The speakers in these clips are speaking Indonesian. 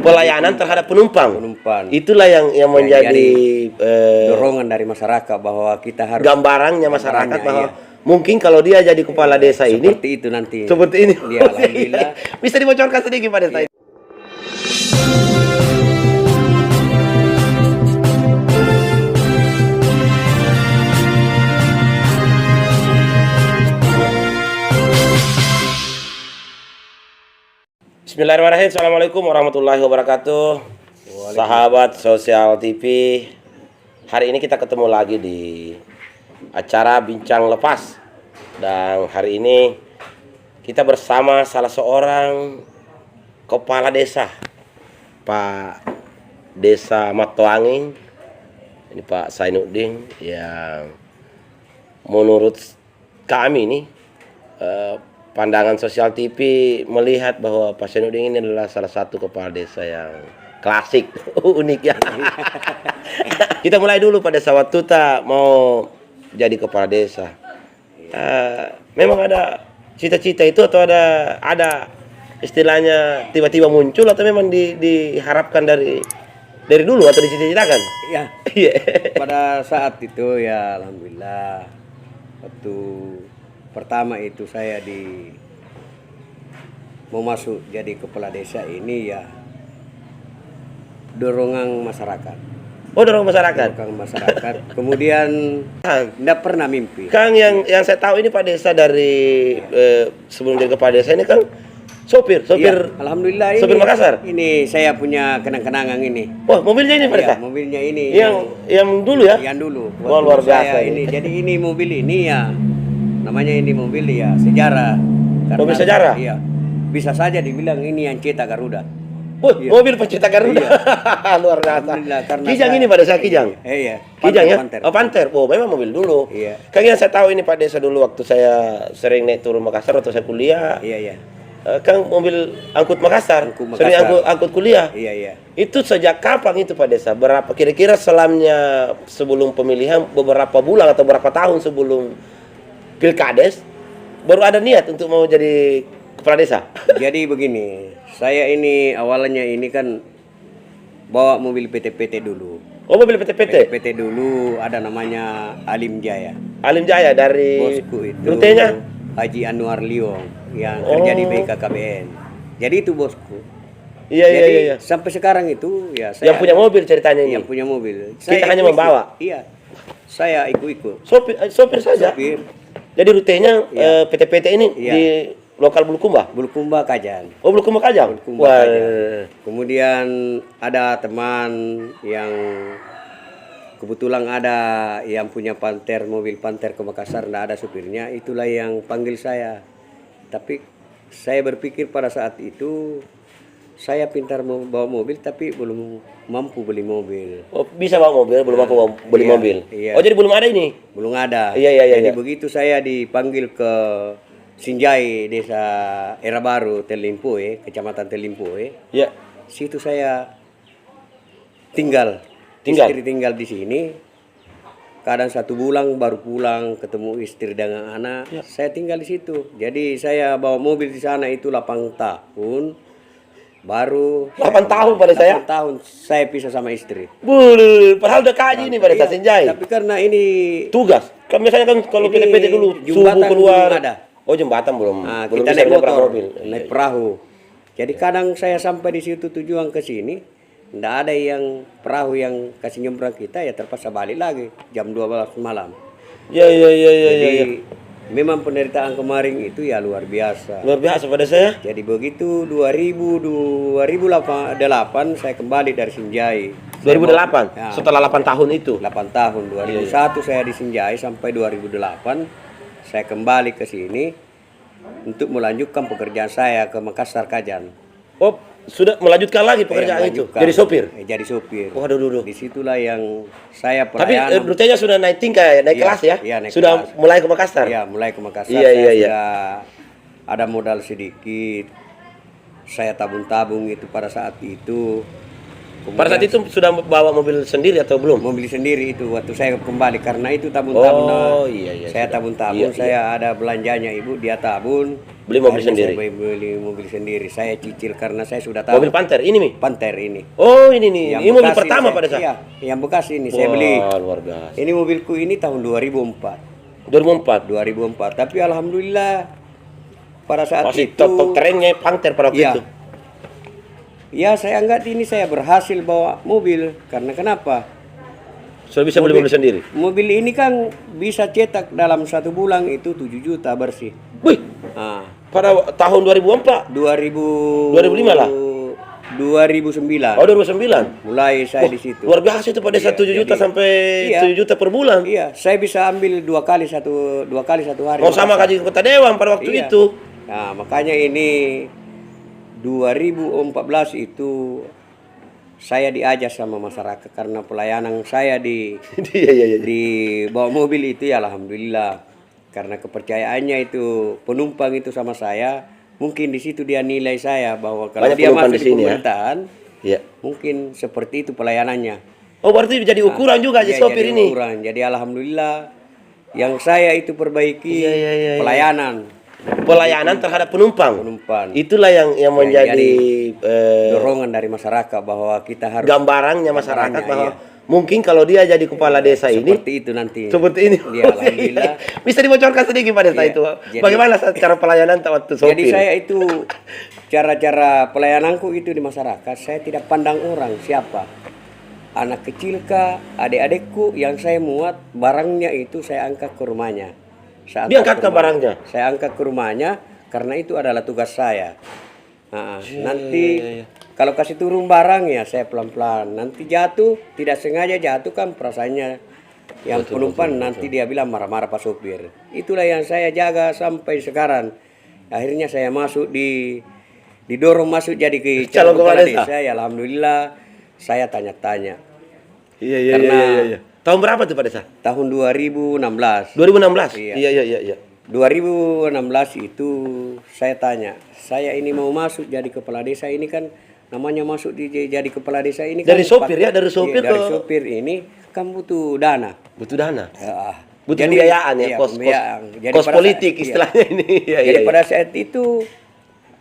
pelayanan terhadap penumpang. Penumpang. Itulah yang menjadi dorongan dari masyarakat bahwa kita harus gambarannya masyarakat bahwa iya. mungkin kalau dia jadi kepala desa ini seperti itu nanti. Seperti ini. Ya, alhamdulillah. Bisa dibocorkan sedikit Pak Desa? Iya. Bismillahirrahmanirrahim. Assalamualaikum warahmatullahi wabarakatuh. Sahabat Sosial TV, hari ini kita ketemu lagi di acara Bincang Lepas. Dan hari ini kita bersama salah seorang kepala desa, Pak Desa Matoanging. Ini Pak Zainuddin, yang menurut kami nih pandangan Sosial TV melihat bahwa Pak Zainuddin ini adalah salah satu kepala desa yang klasik, unik ya. Kita mulai dulu pada saat Tuta mau jadi kepala desa. Memang ada cita-cita itu atau ada istilahnya tiba-tiba muncul atau memang diharapkan dari dulu atau dicita-citakan? Ya. Pada saat itu ya alhamdulillah waktu pertama itu saya mau masuk jadi kepala desa ini ya dorongan masyarakat. Oh, dorongan masyarakat. Dorongan masyarakat. Kemudian tidak pernah mimpi. Kang, yang saya tahu ini Pak Desa dari sebelum jadi kepala desa ini kan sopir. Ya, alhamdulillah ini. Sopir Makassar. Ini saya punya kenang-kenangan ini. Wah, mobilnya ini Pak Desa. Ya, mobilnya ini. Yang dulu ya? Yang dulu. Wah, luar biasa ini. Jadi ini mobil ini ya namanya ini mobil ya sejarah. Mobil sejarah? Iya. Bisa saja dibilang ini yang cetak Garuda. Iya. Mobil pencetak Garuda. Iya. Luar biasa. Kijang ini pada saya Kijang. Iya. Kijang ya? Panther. Oh, Panther. Oh, memang mobil dulu. Iya. Kang, yang saya tahu ini Pak Desa dulu waktu saya sering naik turun Makassar waktu saya kuliah. Iya. Kang mobil angkut Makassar. Sering angkut kuliah. Iya. Itu sejak kapan itu Pak Desa? Berapa kira-kira selamnya sebelum pemilihan, beberapa bulan atau berapa tahun sebelum Pilkades baru ada niat untuk mau jadi kepala desa? Jadi begini, saya ini awalnya ini kan bawa mobil PT-PT dulu. Oh, mobil PT-PT? PT dulu ada namanya Alim Jaya. Alim Jaya dari bosku itu. Rutenya? Haji Anwar Liong yang kerja di BKKBN. Jadi itu bosku. Iya. Sampai sekarang itu ya saya yang punya mobil ceritanya ini. Yang punya mobil. Kita hanya membawa. Iya. Saya ikut. Sopir saja. Sopir. Jadi rutenya PT-PT ini di lokal Bulukumba? Bulukumba Kajan. Oh, Bulukumba Kajang. Kajan. Kemudian ada teman yang kebetulan ada yang punya mobil Panther ke Makassar, tidak ada supirnya, itulah yang panggil saya. Tapi saya berpikir pada saat itu saya pintar bawa mobil tapi belum mampu beli mobil. Oh, bisa bawa mobil, belum mampu beli mobil. Iya. Oh, jadi belum ada ini? Belum ada. Iya. Jadi begitu saya dipanggil ke Sinjai, Desa Era Baru, Telimpoe, Kecamatan Telimpoe. Iya. Situ saya tinggal. Istri tinggal di sini. Kadang 1 bulan baru pulang ketemu istri dengan anak. Ya. Saya tinggal di situ. Jadi saya bawa mobil di sana itu 8 tahun. Baru 8 tahun pada saya? 8 tahun saya pisah sama istri. Padahal udah kaji nih pada Sinjai. Tapi karena ini tugas. Kan biasanya kan kalau PT-PT dulu subuh keluar. Ada. Oh, jembatan belum. Nah, belum kita bisa naik motor, mobil. naik perahu. Jadi kadang saya sampai di situ tujuan ke sini, tidak ada yang perahu yang kasih nyebrang kita, ya terpaksa balik lagi jam 12 malam. Iya. Jadi memang penderitaan kemarin itu ya luar biasa. Luar biasa pada saya. Jadi begitu 2008 saya kembali dari Sinjai. 2008 ya, setelah 8 tahun itu. 8 tahun 2001 saya di Sinjai sampai 2008 saya kembali ke sini untuk melanjutkan pekerjaan saya ke Makassar Kajan. Oh, sudah melanjutkan lagi pekerjaan itu? Jadi sopir? Jadi sopir. Waduh. Disitulah yang saya pelayanan. Tapi rutenya sudah naik tingkat, naik kelas ya? Iya, naik sudah kelas. Mulai ke Makassar? Iya, mulai ke Makassar. Iya. Sudah ada modal sedikit. Saya tabung-tabung itu pada saat itu. Pada saat itu sudah bawa mobil sendiri atau belum? mobil sendiri itu waktu saya kembali karena itu tabun-tabun. Oh iya iya. Saya sudah. tabun-tabun, Iya, saya ada belanjanya ibu, dia tabun. Beli mobil Akhirnya sendiri. Saya beli mobil sendiri. Saya cicil karena saya sudah tahu. Mobil Panther ini Mi? Panther ini. Oh ini nih. Ini mobil bekas pertama saya- pada saat. Iya, yang bekas ini saya beli. Wah, luar biasa. Ini mobilku ini tahun 2004. 2004. 2004. Tapi alhamdulillah pada saat Masih itu top trennya Panther pada waktu Iya. itu. ya saya anggap ini saya berhasil bawa mobil karena kenapa? Sudah bisa beli mobil sendiri. Mobil ini kan bisa cetak dalam 1 bulan itu 7 juta bersih. Wih, Nah, pada tahun 2004. 2005 lah. 2009. Oh 2009. Mulai saya di situ. Luar biasa itu pada Iya, 7 juta jadi- sampai iya. 7 juta per bulan. Iya, saya bisa ambil dua kali satu hari. Mau sama gaji kota Dewan pada waktu Iya. itu. Nah, makanya ini 2014 itu saya diajak sama masyarakat karena pelayanan saya di Iya iya iya. di bawa mobil itu ya alhamdulillah. Karena kepercayaannya itu penumpang itu sama saya, mungkin di situ dia nilai saya bahwa kalau Banyak dia penumpang masuk di di sini ya? pemerintahan, Iya. mungkin seperti itu pelayanannya. Oh berarti jadi ukuran juga aja Iya, sopir jadi ini. ukuran. Jadi alhamdulillah yang saya itu perbaiki Iya, iya, iya, iya. pelayanan Pelayanan terhadap penumpang. penumpang. Itulah yang menjadi Dorongan dari masyarakat bahwa kita harus gambarannya masyarakat Gambarannya, bahwa iya. mungkin kalau dia jadi kepala desa ini seperti itu nanti. seperti ini. Iya, alhamdulillah. Bisa dibocorkan sedikit pada saat Iya, itu. jadi- Bagaimana cara pelayanan waktu sopir? Jadi saya itu cara-cara pelayananku itu di masyarakat, saya tidak pandang orang siapa. Anak kecil kah, adik-adikku yang saya muat barangnya itu saya angkat ke rumahnya. Saya Dia angkat angkat ke barangnya? Saya angkat ke rumahnya karena itu adalah tugas saya. Nah, nanti kalau kasih turun barang ya saya pelan-pelan. Nanti jatuh, tidak sengaja jatuh kan perasaannya yang penumpang nanti dia bilang marah-marah Pak Sopir. Itulah yang saya jaga sampai sekarang. Akhirnya saya masuk didorong masuk jadi ke Calon kepala kepala desa. desa. Ya alhamdulillah saya tanya-tanya. Iya iya Karena- iya iya. Tahun berapa tuh Pak Desa? Tahun 2016. 2016. Iya. Iya iya iya iya. 2016 itu saya tanya, saya ini mau masuk jadi kepala desa ini kan namanya masuk jadi kepala desa ini kan Dari sopir ya, dari sopir dari ke- sopir ini kan butuh dana. Butuh dana. Ya, Butuh jadi- pembiayaan ya, iya, kos pembiayaan. Jadi kos pada politik saat- istilahnya ini. Iya Jadi iya. pada saat itu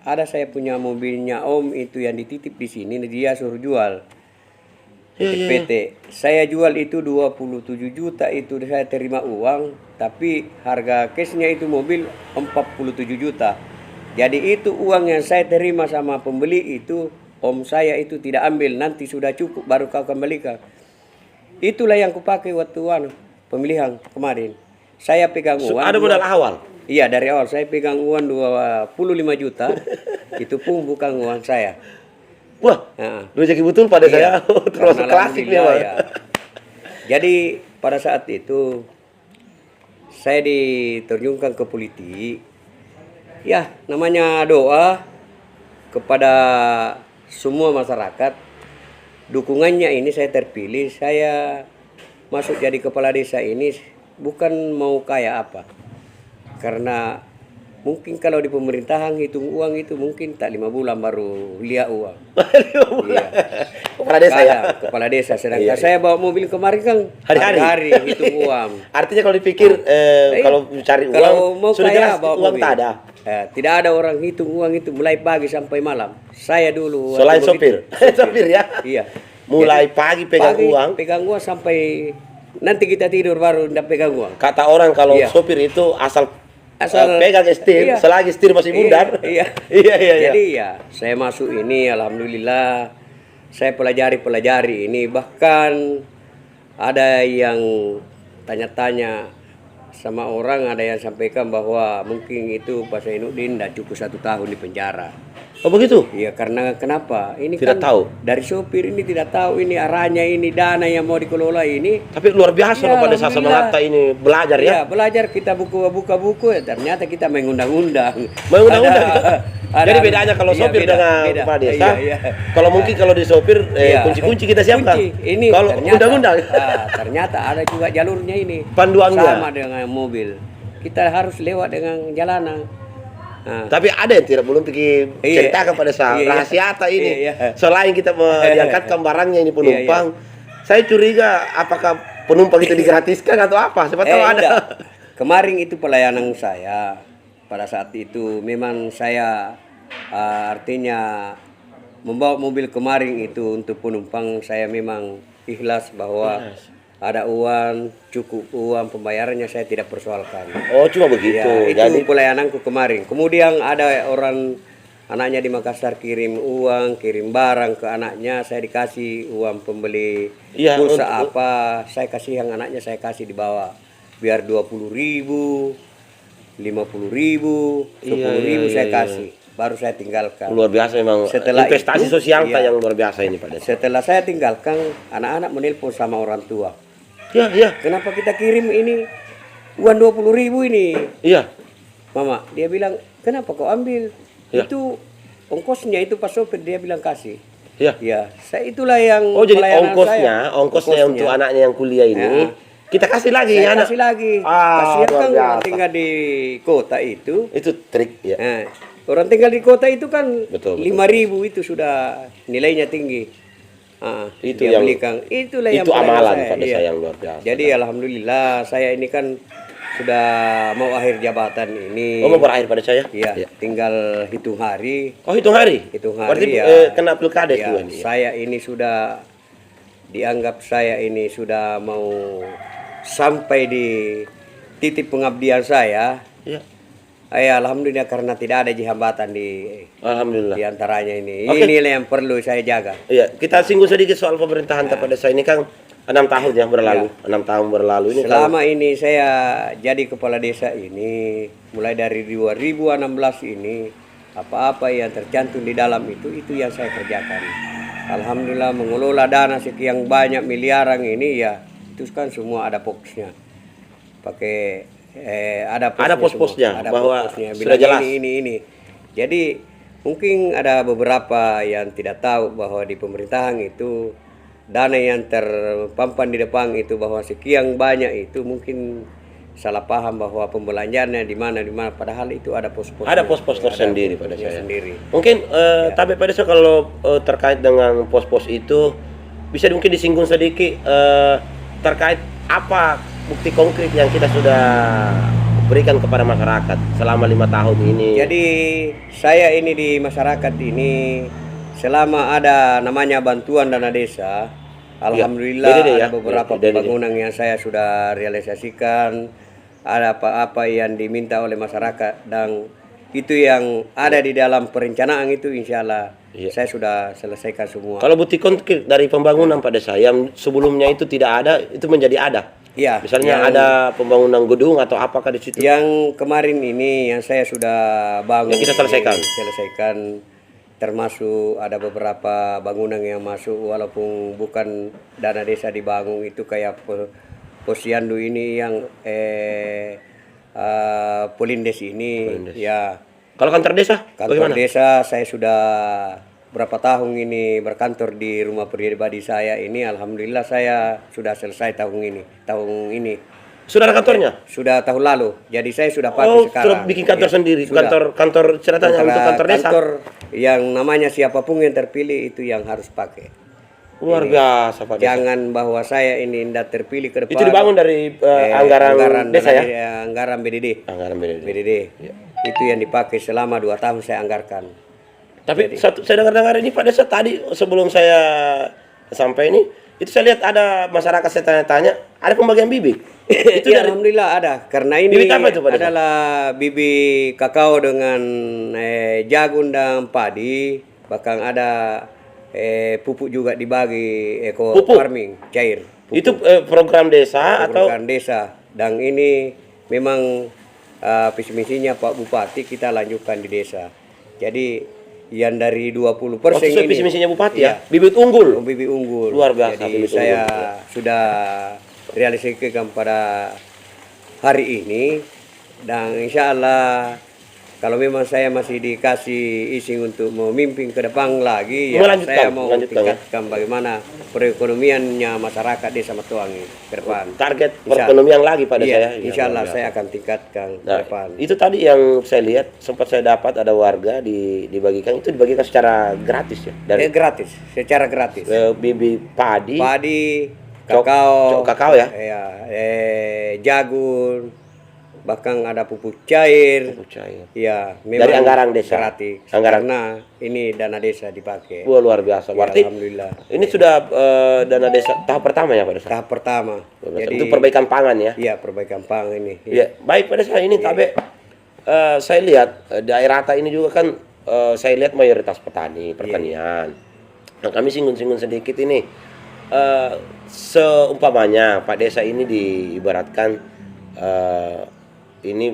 ada saya punya mobilnya Om itu yang dititip di sini, dia suruh jual. Iya, iya, PT. Saya jual itu 27 juta itu saya terima uang, tapi harga cashnya itu mobil 47 juta. Jadi itu uang yang saya terima sama pembeli itu om saya itu tidak ambil, nanti sudah cukup baru kau kembalikan. Itulah yang kupakai waktu pemilihan kemarin. Saya pegang uang. Ada modal awal. Iya dari awal saya pegang uang 25 juta, itu pun bukan uang saya. Wah, Nah, rezeki betul pada iya, saya. Terus karena klasik nih, alhamdulillah Bang. ya. Jadi pada saat itu saya diterjunkan ke politik. Ya, namanya doa kepada semua masyarakat. Dukungannya ini saya terpilih, saya masuk jadi kepala desa ini bukan mau kaya apa. Karena mungkin kalau di pemerintahan hitung uang itu mungkin tak 5 bulan baru lihat uang. Iya. Kepala desa ya. Kepala desa. Sedangkan Iya, iya. saya bawa mobil kemarin kan Hari-hari. hitung uang. Artinya kalau dipikir kalau cari uang Kalau mau sudah kaya jelas bawa uang mobil. tak ada. Tidak ada orang hitung uang itu mulai pagi sampai malam. Saya dulu. Selain waktu sopir. begitu, Sopir ya. Iya. Mulai pagi pegang uang. Pegang uang sampai nanti kita tidur baru tidak pegang uang. Kata orang kalau Iya. sopir itu asal Asal- pegang setir, iya. selagi setir masih mundar. Iya. Iya iya iya. Jadi ya saya masuk ini alhamdulillah saya pelajari ini bahkan ada yang tanya-tanya sama orang, ada yang sampaikan bahwa mungkin itu Pak Zainuddin tidak cukup 1 tahun di penjara. Oh begitu? Iya karena kenapa? Ini Tidak kan tahu. dari sopir ini tidak tahu ini arahnya ini dana yang mau dikelola ini. Tapi luar biasa Iya, loh pada saat alhamdulillah. Melata ini belajar ya. Iya, belajar kita buka buku ya ternyata kita mengundang-undang. Mengundang-undang. Ada- Jadi bedanya kalau iya, sopir beda, dengan beda. kepala desa. Iya, iya. Kalau mungkin kalau di sopir Iya. kunci-kunci kita siapkan. Kunci. Ini Kalau ternyata- undang-undang. ternyata ada juga jalurnya ini. Panduannya. Sama dengan mobil. Kita harus lewat dengan jalanan. Tapi ada yang tidak belum pergi ceritakan pada saya rahasia apa ini. Selain kita diangkatkan barangnya ini penumpang, saya curiga apakah penumpang itu digratiskan atau apa? Siapa tahu ada. Enggak. Kemarin itu pelayanan saya pada saat itu memang saya artinya membawa mobil kemarin itu untuk penumpang, saya memang ikhlas bahwa ada uang, cukup uang pembayarannya, saya tidak persoalkan. Oh, cuma begitu. Ya, itu pelayananku kemarin. Kemudian ada orang anaknya di Makassar kirim uang, kirim barang ke anaknya, saya dikasih uang pembeli pulsa apa, saya kasih yang anaknya, saya kasih di bawah. Biar 20.000, 50.000, 10.000 saya kasih. Baru saya tinggalkan. Luar biasa memang. Setelah investasi sosial yang luar biasa ini Pak Des. Setelah saya tinggalkan, anak-anak menelpon sama orang tua. Ya. Kenapa kita kirim ini uang 20.000 ini? Iya. Mama, dia bilang, kenapa kau ambil? Itu ongkosnya itu Pak sopir, dia bilang kasih. Iya. Ya, saya itulah yang jadi ongkosnya untuk anaknya yang kuliah ini kita kasih lagi saya kasih lagi. Kasihan kan orang tinggal di kota itu. Itu trik ya. Orang tinggal di kota itu kan betul. 5.000 itu sudah nilainya tinggi. Itu yang belikan. Itulah itu yang amalan pada saya yang luar biasa. Jadi alhamdulillah saya ini kan sudah mau akhir jabatan ini. Oh, mau berakhir pada saya? Iya. Tinggal hitung hari. Oh, hitung hari? Hitung hari. Berarti kena pilkades ya, ini. Saya ini sudah dianggap saya ini sudah mau sampai di titik pengabdian saya. Iya. Alhamdulillah karena tidak ada hambatan di antaranya ini. Inilah yang perlu saya jaga. Iya, kita singgung sedikit soal pemerintahan pada saya ini kan 6 tahun ya berlalu. 6 tahun berlalu ini. Selama ini saya jadi kepala desa ini mulai dari 2016 ini apa-apa yang tercantum di dalam itu yang saya kerjakan. Alhamdulillah mengelola dana sekian banyak miliaran ini ya itu kan semua ada fokusnya. Pakai ada pos-posnya bahwa pos-posnya. Sudah jelas ini. Jadi mungkin ada beberapa yang tidak tahu bahwa di pemerintahan itu dana yang terpampang di depan itu bahwa sekian banyak itu mungkin salah paham bahwa pembelanjaannya di mana padahal itu ada pos-pos. Ada pos-pos tersendiri pada saya. Sendiri. Mungkin tapi pada saya kalau terkait dengan pos-pos itu bisa mungkin disinggung sedikit terkait apa bukti konkret yang kita sudah berikan kepada masyarakat selama 5 tahun ini. Jadi saya ini di masyarakat ini selama ada namanya bantuan dana desa, alhamdulillah ada beberapa pembangunan yang saya sudah realisasikan, ada apa-apa yang diminta oleh masyarakat dan itu yang ada di dalam perencanaan itu insya Allah saya sudah selesaikan semua. Kalau bukti konkret dari pembangunan pada saya yang sebelumnya itu tidak ada, itu menjadi ada. Ya, misalnya ada pembangunan gedung atau apakah di situ? Yang kemarin ini yang saya sudah bangun. Yang kita selesaikan. Termasuk ada beberapa bangunan yang masuk walaupun bukan dana desa dibangun itu kayak Posyandu ini yang Polindes ini. Polindes. Ya. Kalau kantor desa? Kantor desa saya sudah berapa tahun ini berkantor di rumah pribadi saya ini, alhamdulillah saya sudah selesai tahun ini. Sudah ada kantornya? Sudah tahun lalu. Jadi saya sudah pakai sekarang. Sudah bikin kantor sendiri. Kantor ceritanya untuk kantor desa. Kantor yang namanya siapapun yang terpilih itu yang harus pakai. Luar biasa Pak. Jangan bahwa saya ini tidak terpilih ke depan. Itu dibangun dari anggaran desa ya? Anggaran BDD. Anggaran BDD. Ya. Itu yang dipakai selama 2 tahun saya anggarkan. Tapi saya dengar ini Pak Desa tadi sebelum saya sampai ini itu saya lihat ada masyarakat saya tanya-tanya ada pembagian bibit. Itu ya, alhamdulillah ada karena ini bibit apa itu, Pak Desa? Adalah bibit kakao dengan jagung dan padi, bahkan ada pupuk juga dibagi farming cair. Pupuk. Itu program desa program desa dan ini memang visi misinya Pak Bupati kita lanjutkan di desa. Jadi yang dari 20% ini visi misinya Bupati ya? Bibit unggul. Bibit unggul. Luar biasa. Jadi saya sudah realisasikan pada hari ini dan insya Allah kalau memang saya masih dikasih izin untuk memimpin ke depan lagi, ya Melanjutkan, saya mau melanjutkan, ya. tingkatkan bagaimana perekonomiannya masyarakat Desa Matuangi ke depan. Target Insya- perekonomian lagi pada Iya, saya. Ya, insya Allah luar biasa. saya akan tingkatkan ke Nah, depan. itu tadi yang saya lihat sempat saya dapat ada warga dibagikan, itu dibagikan secara gratis ya, dari Gratis, secara gratis. bibit padi, Padi, cok- kakao, kakao ya, jagung, bahkan ada pupuk cair. pupuk cair. Ya, Dari anggaran desa. gratis. Anggaran. Karena ini dana desa dipakai. Wah, luar biasa. Ya, Berarti alhamdulillah. ini sudah dana desa tahap pertama ya Pak Desa. Tahap pertama. Untuk perbaikan pangan ya. Iya, perbaikan pangan ini. Iya, baik Pak Desa, ini Tabe, saya lihat daerah Rata ini juga kan saya lihat mayoritas pertanian. Nah, kami singgung-singgung sedikit ini. Seumpamanya Pak Desa ini diibaratkan ini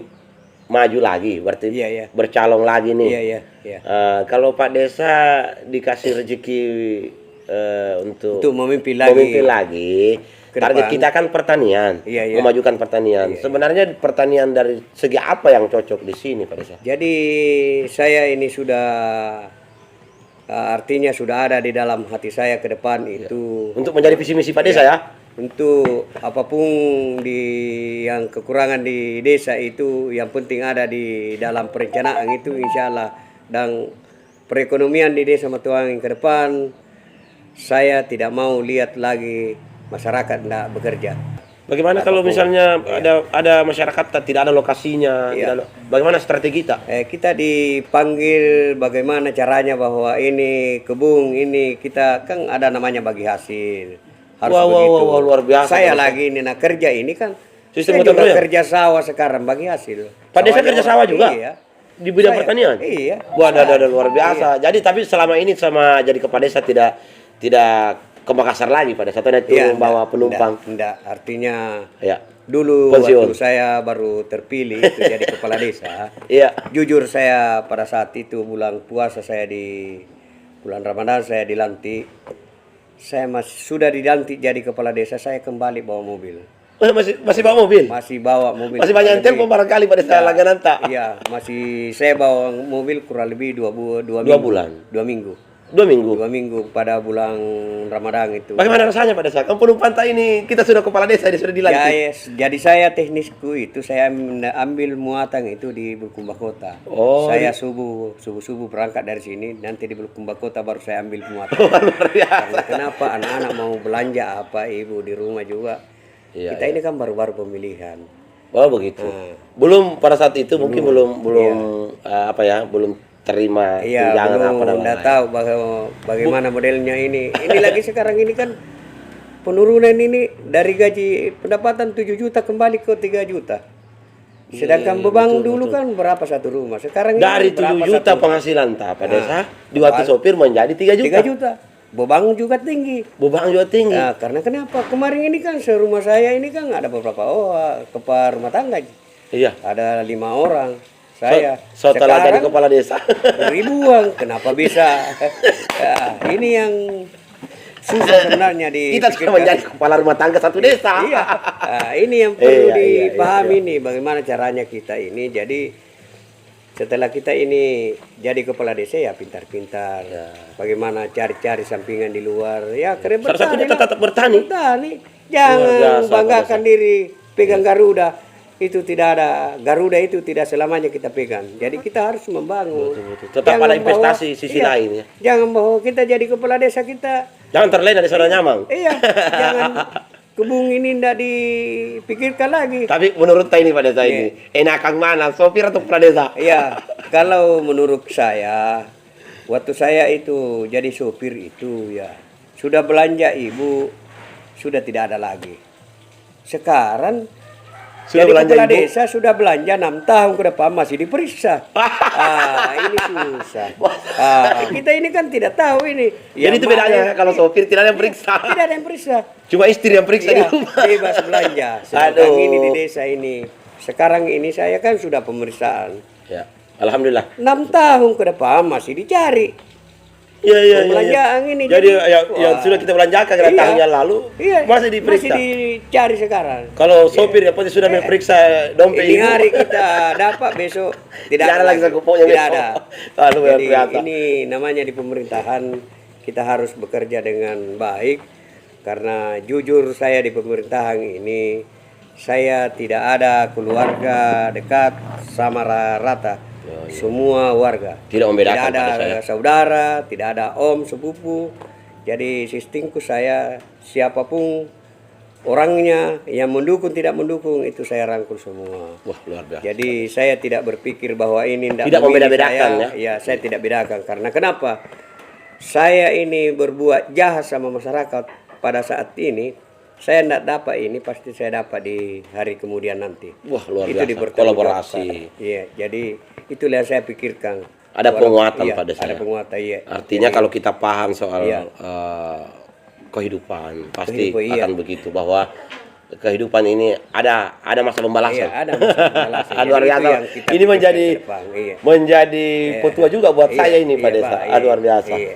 maju lagi, berarti Iya, iya. bercalon lagi nih. Iya, iya. Kalau Pak Desa dikasih rezeki untuk Memimpin lagi. memimpin lagi, Ke target depan. kita kan pertanian, Iya, iya. memajukan pertanian. Sebenarnya pertanian dari segi apa yang cocok di sini Pak Desa? Jadi saya ini sudah artinya sudah ada di dalam hati saya ke depan itu Untuk menjadi visi misi Pak Desa ya? untuk apapun yang kekurangan di desa itu yang penting ada di dalam perencanaan itu insya Allah, dan perekonomian di Desa Matuangi ke depan saya tidak mau lihat lagi masyarakat tidak bekerja. Bagaimana kalau misalnya ada masyarakat tidak ada lokasinya, Iya. tidak ada- bagaimana strategi kita? Kita dipanggil bagaimana caranya bahwa ini kebun ini kita kan ada namanya bagi hasil. Harus Wah, begitu. luar biasa, Saya Pak Desa. lagi ini kerja ini kan Sistem saya gotong juga royong? kerja sawah sekarang bagi hasil. Pak Desa Sawahnya kerja sawah orang- juga? Iya. Di bidang Saya- pertanian? Iya. Wah, ada luar biasa. Jadi tapi selama ini sama jadi kepala desa tidak ke Makassar lagi pada saat itu Iya, membawa penumpang. Enggak, artinya Ya. dulu Pensiun. waktu saya baru terpilih itu jadi kepala desa. Iya. Jujur saya pada saat itu bulan puasa saya di bulan Ramadan saya dilantik. Saya sudah dilantik jadi kepala desa, saya kembali bawa mobil. Masih bawa mobil? Masih bawa mobil. Masih banyak yang telepon barangkali pada saat langganan tak? Iya, masih saya bawa mobil kurang lebih dua Dua minggu. bulan? 2 minggu. 2 minggu. 2 minggu pada bulan Ramadan itu. Bagaimana rasanya pada saat kamu penumpang tak ini kita sudah kepala desa, sudah dilantik? Ya, jadi saya teknisku itu saya ambil muatan itu di Bulukumba Kota. Oh, Saya subuh berangkat dari sini, nanti di Bulukumba Kota baru saya ambil muatan. Luar biasa. Karena kenapa anak-anak mau belanja apa, ibu di rumah juga. Iya, Kita ini kan baru-baru pemilihan. Oh begitu. Belum pada saat itu mungkin belum belum terima Iya, tunjangan belum apa dan udah lain-lain. tahu bagaimana modelnya ini. Ini lagi sekarang ini kan penurunan ini dari gaji pendapatan 7 juta kembali ke 3 juta. Sedangkan beban dulu kan berapa satu rumah. Sekarang ini Dari berapa 7 juta satu- penghasilan tak pada desa di waktu sopir menjadi 3 juta. 3 juta. Beban juga tinggi. Beban juga tinggi. Nah, karena kenapa? Kemarin ini kan serumah saya ini kan ada beberapa kepala rumah tangga. Iya. Ada 5 orang. Saya Setelah jadi kepala desa. ribuan, kenapa bisa? Ya, ini yang susah sebenarnya Kita sudah menjadi kepala rumah tangga satu desa. Iya. Nah, ini yang perlu Iya, dipahami nih bagaimana caranya kita ini. Jadi setelah kita ini jadi kepala desa ya pintar-pintar. Bagaimana cari-cari sampingan di luar. Ya keren Salah satunya bertani lah. tetap bertani. Bertani. Luar Jangan biasa, banggakan diri pegang Garuda. Itu tidak ada, Garuda itu tidak selamanya kita pegang. Jadi kita harus membangun. Tetap Jangan ada investasi sisi iya, lain ya. Jangan bahwa kita jadi kepala desa kita. Jangan terlena dari saudara nyamang. Iya, jangan kebun ini tidak dipikirkan lagi. Tapi menurut saya ini pada saya ini enakan mana sopir atau kepala desa? Iya, kalau menurut saya, waktu saya itu jadi sopir itu ya sudah belanja ibu sudah tidak ada lagi. Sekarang Sudah jadi belanja kepala ibu? desa sudah belanja 6 tahun ke depan masih diperiksa. Ini susah. Kita ini kan tidak tahu ini. Jadi itu bedanya kalau sopir tidak ada yang periksa. Tidak ada yang periksa. Cuma istri yang periksa di Iya, rumah. bebas belanja. Sedangkan Aduh. ini di desa ini. Sekarang ini saya kan sudah pemeriksaan. Ya, alhamdulillah. 6 tahun ke depan masih dicari. Iya, iya, iya. Belanjaan ini. Jadi yang wah, sudah kita belanjakan iya, tahun yang lalu masih diperiksa. Masih dicari sekarang. Kalau sopir ya pasti sudah memeriksa dompet Ini ibu. hari kita dapat, besok tidak ada lagi lagi. sakupoknya Tidak besok. ada. Luar Jadi biasa. ini namanya di pemerintahan kita harus bekerja dengan baik, karena jujur saya di pemerintahan ini saya tidak ada keluarga dekat sama rata. Semua warga. Tidak membedakan Tidak ada pada saya. saudara, tidak ada om, sepupu. Jadi sistemku saya siapapun orangnya yang mendukung tidak mendukung itu saya rangkul semua. Wah, luar biasa. Jadi saya tidak berpikir bahwa ini Tidak membeda-bedakan ya? Ya, saya tidak bedakan. Karena kenapa? Saya ini berbuat jahat sama masyarakat pada saat ini, saya tidak dapat ini, pasti saya dapat di hari kemudian nanti. Wah, luar Itu biasa. dipertanggungjawabkan. Kolaborasi. Iya, jadi itulah yang saya pikirkan. Ada penguatan Iya, pada saya. Ada penguatan, iya. Artinya kalau kita paham soal Iya. kehidupan, pasti Kehidupan, iya. akan begitu bahwa kehidupan ini ada masa pembalasan. Iya, ada masa pembalasan. Luar Jadi itu biasa. yang kita Ini pikirkan menjadi ke depan, iya. menjadi petua juga buat Iya, saya ini iya, Pak Desa. Pak, iya, Luar biasa. iya.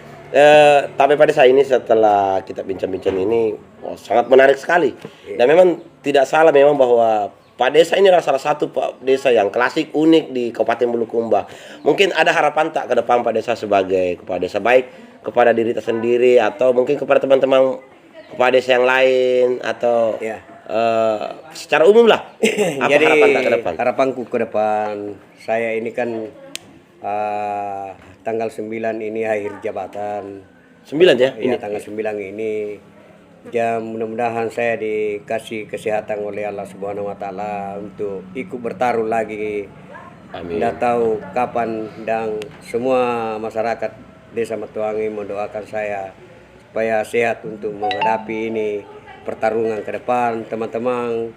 Tapi pada saat ini setelah kita bincang-bincang ini sangat menarik sekali. Iya. Dan memang tidak salah memang bahwa Pak Desa ini adalah salah satu Pak Desa yang klasik unik di Kabupaten Bulukumba. Mungkin ada harapan tak ke depan Pak Desa sebagai kepala desa, baik kepada diri kita sendiri atau mungkin kepada teman-teman kepala desa yang lain atau Iya. secara umum lah. Apa Jadi harapan tak ke depan? harapanku ke depan, saya ini kan tanggal 9 ini akhir jabatan. 9 ya? Iya, tanggal 9 ini. Ya, mudah-mudahan saya dikasih kesehatan oleh Allah Subhanahu wa taala untuk ikut bertarung lagi. Amin. Tidak tahu kapan, dan semua masyarakat Desa Matuangi mendoakan saya supaya sehat untuk menghadapi ini pertarungan ke depan, teman-teman.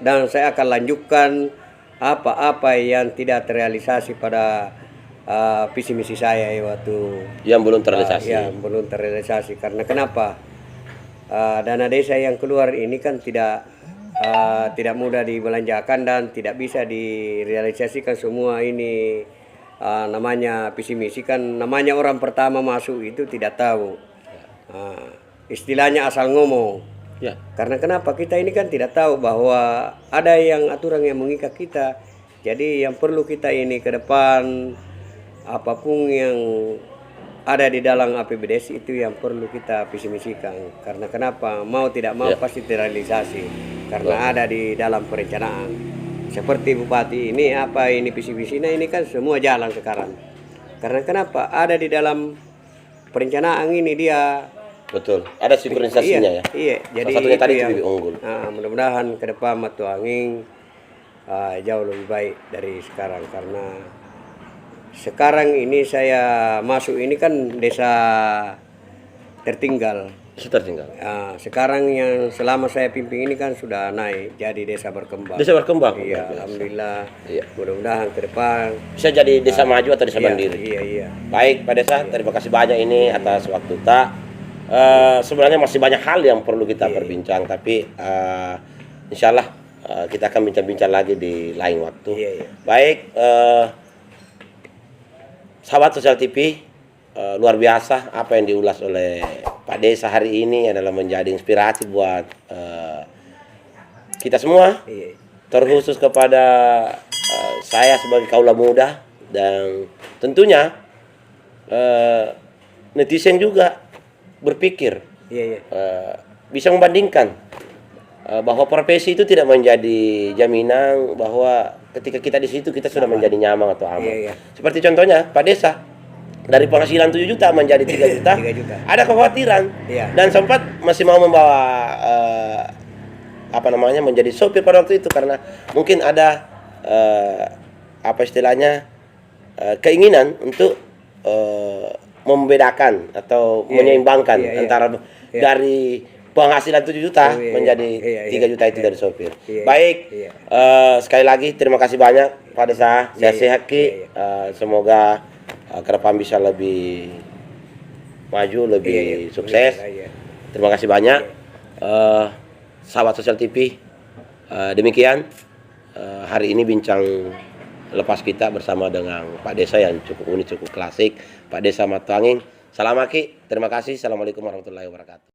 Dan saya akan lanjutkan apa-apa yang tidak terrealisasi pada visi misi saya waktu Yang belum terrealisasi. ya, belum terrealisasi. Karena kenapa? Dana desa yang keluar ini kan tidak mudah dibelanjakan dan tidak bisa direalisasikan semua ini. Namanya visi misi kan, namanya orang pertama masuk itu tidak tahu. Istilahnya asal ngomong. Ya. Karena kenapa? Kita ini kan tidak tahu bahwa ada yang aturan yang mengikat kita. Jadi yang perlu kita ini ke depan, apapun yang ada di dalam APBDes itu yang perlu kita visi misikan. Karena kenapa? Mau tidak mau pasti terrealisasi. Karena ada di dalam perencanaan. Seperti Bupati ini apa ini visi misinya ini kan semua jalan sekarang. Karena kenapa? Ada di dalam perencanaan ini dia. Betul. Ada sinkronisasinya ya. Iya. Jadi Salah satunya itu tadi yang, itu unggul. mudah-mudahan ke depan Matuanging jauh lebih baik dari sekarang, karena sekarang ini saya masuk ini kan desa tertinggal. Desa tertinggal. Sekarang yang selama saya pimpin ini kan sudah naik jadi desa berkembang. Desa berkembang. Iya, Luar biasa. alhamdulillah. Iya. Mudah-mudahan ke depan. Bisa jadi desa maju atau desa Iya, mandiri. iya. Baik Pak Desa, terima kasih banyak ini atas waktu tak. Sebenarnya masih banyak hal yang perlu kita perbincang, tapi insya Allah kita akan bincang-bincang lagi di lain waktu. Iya. Baik, sahabat Sosial TV, luar biasa apa yang diulas oleh Pak Desa hari ini adalah menjadi inspirasi buat kita semua, Iya. terkhusus kepada saya sebagai kaula muda, dan tentunya netizen juga berpikir Iya. bisa membandingkan bahwa profesi itu tidak menjadi jaminan bahwa ketika kita di situ kita sudah menjadi nyaman atau aman. Iya. Seperti contohnya Pak Desa, dari penghasilan 7 juta menjadi 3 juta, 3 juta. ada kekhawatiran Iya. dan sempat masih mau membawa menjadi sopir pada waktu itu karena mungkin ada keinginan untuk membedakan atau menyeimbangkan antara dari penghasilan 7 juta menjadi 3 juta itu dari sopir. Baik, sekali lagi terima kasih banyak Pak Desa. Sehat-sehat Ki. Semoga ke depan bisa lebih maju, lebih sukses. Terima kasih banyak. Sahabat Sosial TV, demikian hari ini bincang lepas kita bersama dengan Pak Desa yang cukup unik, cukup klasik, Pak Desa Matuanging. Salam Aki, terima kasih. Assalamualaikum warahmatullahi wabarakatuh.